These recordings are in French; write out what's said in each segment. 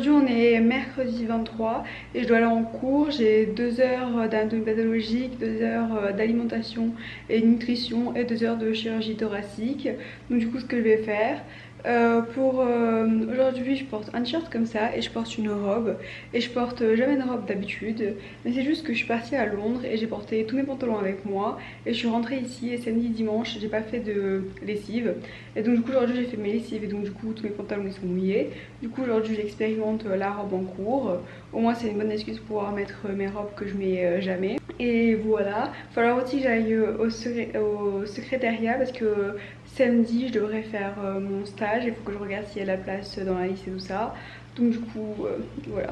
Aujourd'hui on est mercredi 23 et je dois aller en cours. J'ai 2 heures d'anatomie pathologique, 2 heures d'alimentation et de nutrition et 2 heures de chirurgie thoracique. Donc du coup ce que je vais faire, aujourd'hui je porte un t-shirt comme ça et je porte une robe. Et je porte jamais une robe d'habitude, mais c'est juste que je suis partie à Londres et j'ai porté tous mes pantalons avec moi. Et je suis rentrée ici et samedi dimanche j'ai pas fait de lessive. Et donc du coup aujourd'hui j'ai fait mes lessives et donc du coup tous mes pantalons ils sont mouillés. Du coup aujourd'hui j'expérimente la robe en cours. Au moins c'est une bonne excuse pour pouvoir mettre mes robes que je mets jamais. Et voilà, il va falloir aussi que j'aille au secrétariat parce que samedi je devrais faire mon stage. Il faut que je regarde s'il y a la place dans la liste et tout ça. Donc du coup voilà,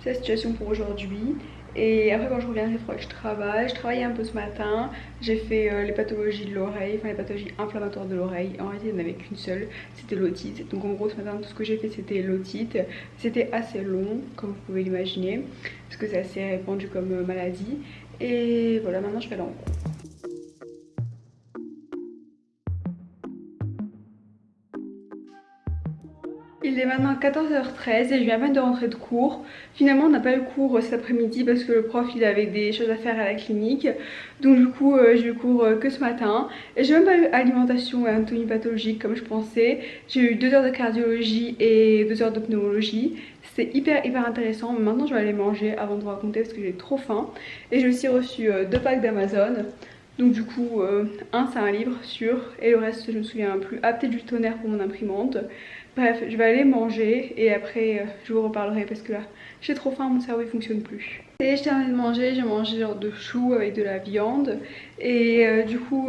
c'est la situation pour aujourd'hui. Et après quand je reviendrai, il faudra que je travaille. Je travaillais un peu ce matin. J'ai fait les pathologies de l'oreille, enfin les pathologies inflammatoires de l'oreille. En réalité il n'y en avait qu'une seule, c'était l'otite. Donc en gros ce matin tout ce que j'ai fait c'était l'otite. C'était assez long comme vous pouvez l'imaginer, parce que c'est assez répandu comme maladie. Et voilà, maintenant je vais aller en cours. Il est maintenant 14h13 et je viens à peine de rentrer de cours. Finalement on n'a pas eu cours cet après-midi parce que le prof il avait des choses à faire à la clinique. Donc du coup j'ai eu cours que ce matin. Et j'ai même pas eu alimentation et anatomie pathologique comme je pensais. J'ai eu 2 heures de cardiologie et 2 heures de pneumologie. C'était hyper intéressant. Mais maintenant je vais aller manger avant de vous raconter parce que j'ai trop faim. Et j'ai aussi reçu 2 packs d'Amazon. Donc du coup, un c'est un livre sûr et le reste je me souviens plus. Ah, peut-être du tonnerre pour mon imprimante. Bref, je vais aller manger et après je vous reparlerai parce que là j'ai trop faim, mon cerveau il fonctionne plus. Et je terminé de manger, j'ai mangé genre de choux avec de la viande. Et du coup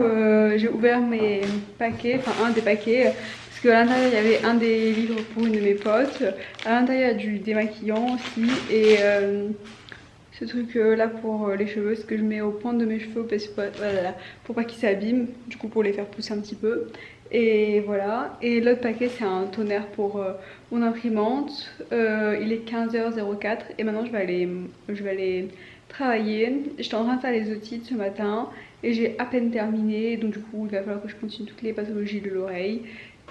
j'ai ouvert mes paquets, enfin un des paquets. Parce qu'à l'intérieur il y avait un des livres pour une de mes potes. À l'intérieur il y a du démaquillant aussi. Et ce truc là pour les cheveux, ce que je mets au point de mes cheveux parce que, voilà, pour pas qu'ils s'abîment, du coup pour les faire pousser un petit peu. Et voilà, et l'autre paquet c'est un tonnerre pour mon imprimante. Il est 15h04 et maintenant je vais aller travailler. J'étais en train de faire les otites ce matin et j'ai à peine terminé, donc du coup il va falloir que je continue toutes les pathologies de l'oreille.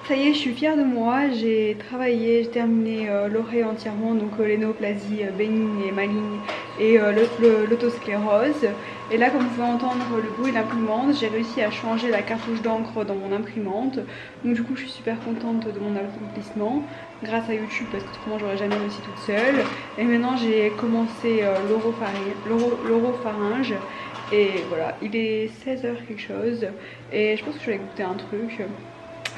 Ça y est, je suis fière de moi, j'ai travaillé, j'ai terminé l'oreille entièrement, donc l'énoplasie bénigne et maligne et l'autosclérose. Et là, comme vous pouvez entendre le bruit de l'imprimante, j'ai réussi à changer la cartouche d'encre dans mon imprimante. Donc du coup, je suis super contente de mon accomplissement, grâce à YouTube, parce que autrement j'aurais jamais réussi toute seule. Et maintenant, j'ai commencé l'oropharynge. Et voilà, il est 16h quelque chose, et je pense que je vais goûter un truc.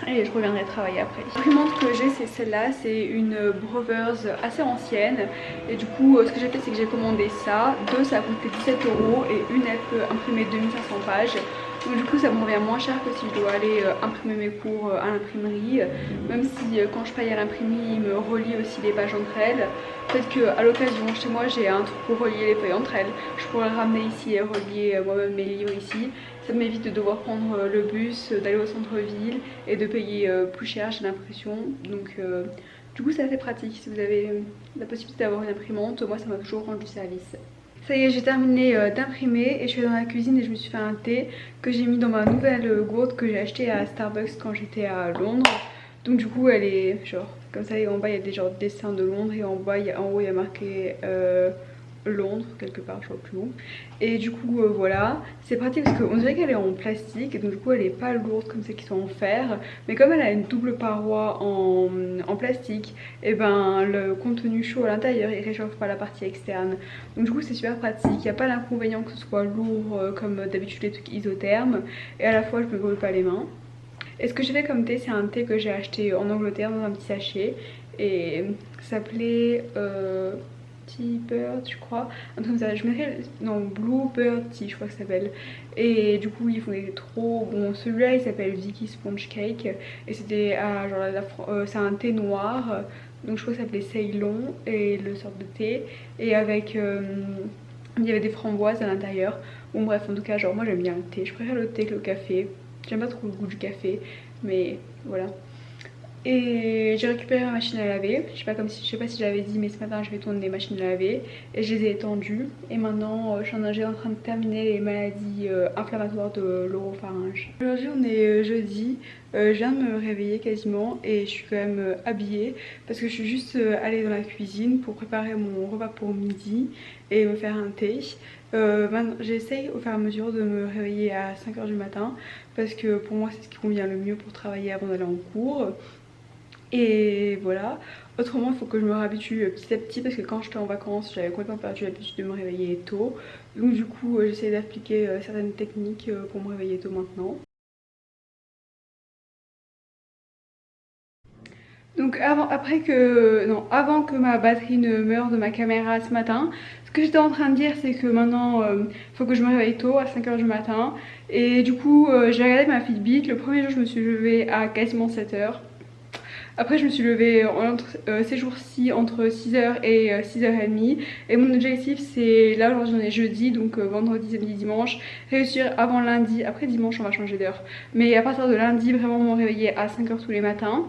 Et je reviendrai travailler après. L'imprimante que j'ai c'est celle-là, c'est une Browers assez ancienne. Et du coup ce que j'ai fait c'est que j'ai commandé ça. Deux ça a coûté 17 € et une elle peut imprimer 2500 pages. Donc du coup ça me revient moins cher que si je dois aller imprimer mes cours à l'imprimerie. Même si quand je paye à l'imprimerie il me relie aussi les pages entre elles. Peut-être qu'à l'occasion chez moi j'ai un truc pour relier les feuilles entre elles. Je pourrais le ramener ici et relier moi-même mes livres ici. Ça m'évite de devoir prendre le bus, d'aller au centre-ville et de payer plus cher, j'ai l'impression. Donc du coup c'est assez pratique si vous avez la possibilité d'avoir une imprimante. Moi ça m'a toujours rendu service. Ça y est, j'ai terminé d'imprimer et je suis dans la cuisine et je me suis fait un thé que j'ai mis dans ma nouvelle gourde que j'ai acheté à Starbucks quand j'étais à Londres. Donc du coup elle est genre comme ça et en bas il y a des genres de dessins de Londres et en bas en haut il y a marqué Londres quelque part, je vois plus où. Et du coup voilà, c'est pratique parce qu'on dirait qu'elle est en plastique et donc du coup elle est pas lourde comme celles qui sont en fer, mais comme elle a une double paroi en plastique, et ben le contenu chaud à l'intérieur il réchauffe pas la partie externe. Donc du coup c'est super pratique, il n'y a pas l'inconvénient que ce soit lourd comme d'habitude les trucs isothermes, et à la fois je me brûle pas les mains. Et ce que j'ai fait comme thé, c'est un thé que j'ai acheté en Angleterre dans un petit sachet et ça s'appelait Tea Bird je crois, un truc comme ça. Je mettrais, non, Blue Bird Tea je crois que ça s'appelle. Et du coup ils font des trop bon. Celui-là il s'appelle Vicky Sponge Cake et c'était c'est un thé noir, donc je crois que ça s'appelait Ceylon et le sort de thé, et avec il y avait des framboises à l'intérieur. Bon bref, en tout cas genre moi j'aime bien le thé, je préfère le thé que le café. J'aime pas trop le goût du café, mais voilà. Et j'ai récupéré ma machine à laver. Je sais pas si j'avais dit, mais ce matin je vais tourner des machines à laver et je les ai étendues. Et maintenant je suis en train de terminer les maladies inflammatoires de l'oropharynge. Aujourd'hui on est jeudi, Je viens de me réveiller quasiment et je suis quand même habillée parce que je suis juste allée dans la cuisine pour préparer mon repas pour midi et me faire un thé. Maintenant j'essaye au fur et à mesure de me réveiller à 5 h du matin parce que pour moi c'est ce qui convient le mieux pour travailler avant d'aller en cours. Et voilà, autrement il faut que je me réhabitue petit à petit parce que quand j'étais en vacances j'avais complètement perdu l'habitude de me réveiller tôt. Donc du coup j'essaie d'appliquer certaines techniques pour me réveiller tôt maintenant. Donc avant que ma batterie ne meure de ma caméra ce matin, ce que j'étais en train de dire c'est que maintenant il faut que je me réveille tôt à 5 h du matin. Et du coup j'ai regardé ma Fitbit, le premier jour je me suis levée à quasiment 7 h. Après je me suis levée ces jours-ci entre 6 h et 6 h 30. Et mon objectif c'est, là aujourd'hui on est jeudi, donc vendredi, samedi, dimanche, réussir avant lundi, après dimanche on va changer d'heure. Mais à partir de lundi vraiment me réveiller à 5 h tous les matins.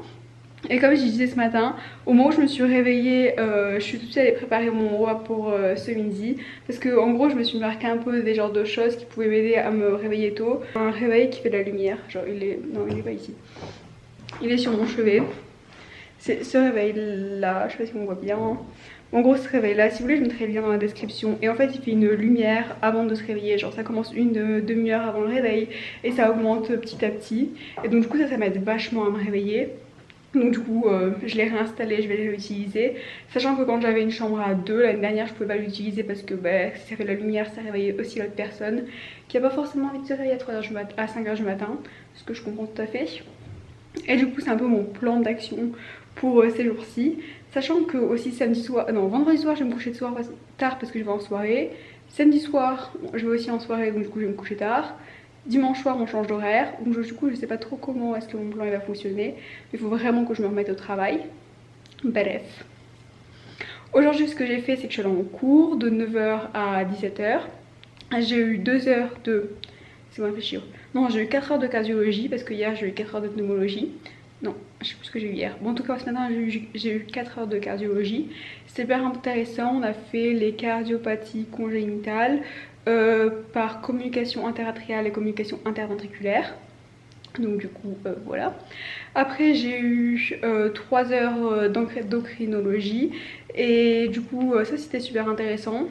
Et comme je disais ce matin, au moment où je me suis réveillée, je suis tout de suite allée préparer mon repas pour ce midi. Parce que en gros je me suis marqué un peu des genres de choses qui pouvaient m'aider à me réveiller tôt. Un réveil qui fait de la lumière, genre il est... non il est pas ici. Il est sur mon chevet. C'est ce réveil là, je sais pas si on voit bien. En gros ce réveil là, si vous voulez je mettrai le lien dans la description. Et en fait il fait une lumière avant de se réveiller, genre ça commence une demi-heure avant le réveil. Et ça augmente petit à petit. Et donc du coup ça m'aide vachement à me réveiller. Donc du coup je l'ai réinstallé, je vais le réutiliser. Sachant que quand j'avais une chambre à deux l'année dernière je pouvais pas l'utiliser parce que si ça fait de la lumière ça réveillait aussi l'autre personne qui a pas forcément envie de se réveiller à 5 h du matin. Ce que je comprends tout à fait. Et du coup c'est un peu mon plan d'action pour ces jours-ci. Sachant que aussi vendredi soir je vais me coucher tard parce que je vais en soirée. Samedi soir je vais aussi en soirée donc du coup je vais me coucher tard. Dimanche soir on change d'horaire, donc du coup je sais pas trop comment est-ce que mon plan il va fonctionner. Il faut vraiment que je me remette au travail. Bref. Aujourd'hui ce que j'ai fait c'est que je suis allée en cours de 9 h à 17 h. J'ai eu 2 heures de... c'est moi réfléchir. Non j'ai eu 4 heures de cardiologie parce que hier j'ai eu 4 heures de pneumologie. Non, je sais plus ce que j'ai eu hier. Bon en tout cas ce matin j'ai eu 4 heures de cardiologie. C'était hyper intéressant, on a fait les cardiopathies congénitales. Par communication interatriale et communication interventriculaire. Donc du coup voilà. Après j'ai eu 3 heures d'endocrinologie. Et du coup ça c'était super intéressant.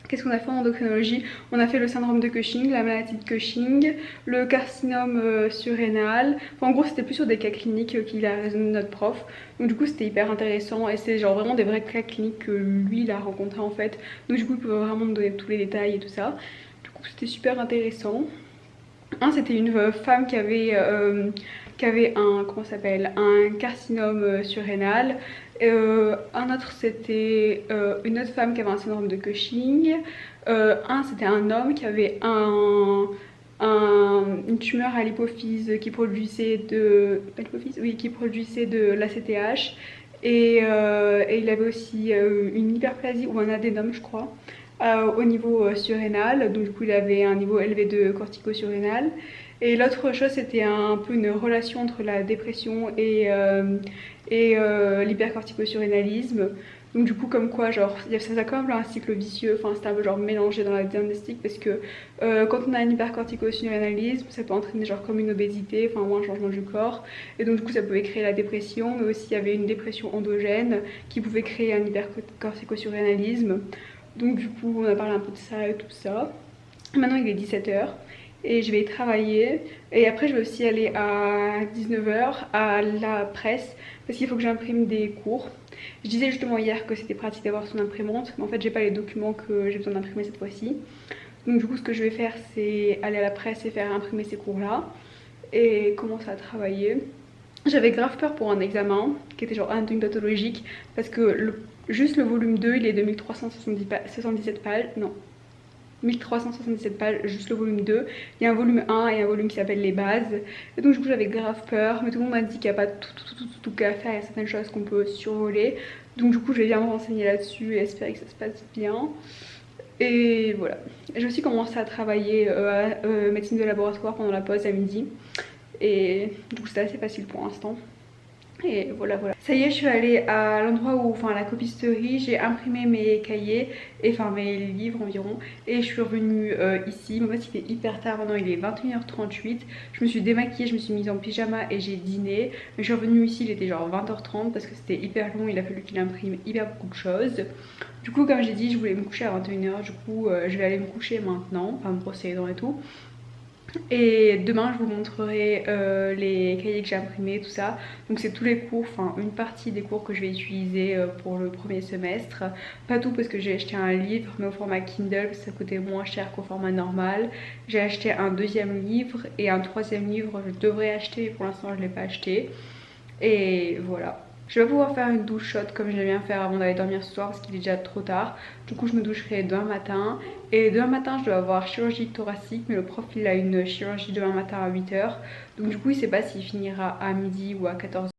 Qu'est-ce qu'on a fait en endocrinologie? On a fait le syndrome de Cushing, la maladie de Cushing, le carcinome surrénal. Enfin, en gros c'était plus sur des cas cliniques qu'il a raisonné notre prof. Donc du coup c'était hyper intéressant et c'est genre vraiment des vrais cas cliniques que lui il a rencontré en fait. Donc du coup il pouvait vraiment me donner tous les détails et tout ça. Du coup c'était super intéressant. C'était une femme qui avait un, comment ça s'appelle, un carcinome surrénal. Un autre c'était une autre femme qui avait un syndrome de Cushing. C'était un homme qui avait une tumeur à l'hypophyse qui produisait de l'ACTH. Et il avait aussi une hyperplasie ou un adénome je crois. Au niveau surrénal, donc du coup il avait un niveau élevé de cortico-surrénal. Et l'autre chose c'était un peu une relation entre la dépression et l'hypercortico-surrénalisme. Donc du coup comme quoi genre ça a quand même un cycle vicieux, enfin c'était un peu genre mélangé dans la diagnostic parce que quand on a un hypercortico-surrénalisme ça peut entraîner genre comme une obésité, enfin ou un changement du corps. Et donc du coup ça pouvait créer la dépression, mais aussi il y avait une dépression endogène qui pouvait créer un hypercortico-surrénalisme. Donc du coup on a parlé un peu de ça et tout ça. Maintenant il est 17 h et je vais travailler. Et après je vais aussi aller à 19 h à la presse parce qu'il faut que j'imprime des cours. Je disais justement hier que c'était pratique d'avoir son imprimante, mais en fait j'ai pas les documents que j'ai besoin d'imprimer cette fois-ci. Donc du coup ce que je vais faire c'est aller à la presse et faire imprimer ces cours là et commencer à travailler. J'avais grave peur pour un examen qui était genre anatomique parce que juste le volume 2 il est de 1377 pages, non 1377 pages, juste le volume 2. Il y a un volume 1 et un volume qui s'appelle les bases. Et donc du coup j'avais grave peur, mais tout le monde m'a dit qu'il n'y a pas tout qu'à faire, il y a certaines choses qu'on peut survoler. Donc du coup je vais bien me renseigner là-dessus et espérer que ça se passe bien. Et voilà. J'ai aussi commencé à travailler à médecine de laboratoire pendant la pause à midi. Et du coup c'était assez facile pour l'instant. Et voilà voilà. Ça y est, je suis allée à l'endroit où, enfin à la copisterie, j'ai imprimé mes cahiers, et enfin mes livres environ. Et je suis revenue ici. En fait il est hyper tard maintenant, il est 21h38. Je me suis démaquillée, je me suis mise en pyjama et j'ai dîné. Mais je suis revenue ici, il était genre 20h30 parce que c'était hyper long, il a fallu qu'il imprime hyper beaucoup de choses. Du coup comme j'ai dit, je voulais me coucher à 21h, du coup je vais aller me coucher maintenant, enfin me brosser les dents et tout. Et demain je vous montrerai les cahiers que j'ai imprimés, tout ça. Donc c'est tous les cours, enfin une partie des cours que je vais utiliser pour le premier semestre. Pas tout parce que j'ai acheté un livre mais au format Kindle parce que ça coûtait moins cher qu'au format normal. J'ai acheté un deuxième livre et un troisième livre je devrais acheter mais pour l'instant je ne l'ai pas acheté. Et voilà. Je vais pas pouvoir faire une douche chaude comme j'aime bien faire avant d'aller dormir ce soir parce qu'il est déjà trop tard. Du coup je me doucherai demain matin. Et demain matin je dois avoir chirurgie thoracique, mais le prof il a une chirurgie demain matin à 8h. Donc du coup il sait pas s'il finira à midi ou à 14h.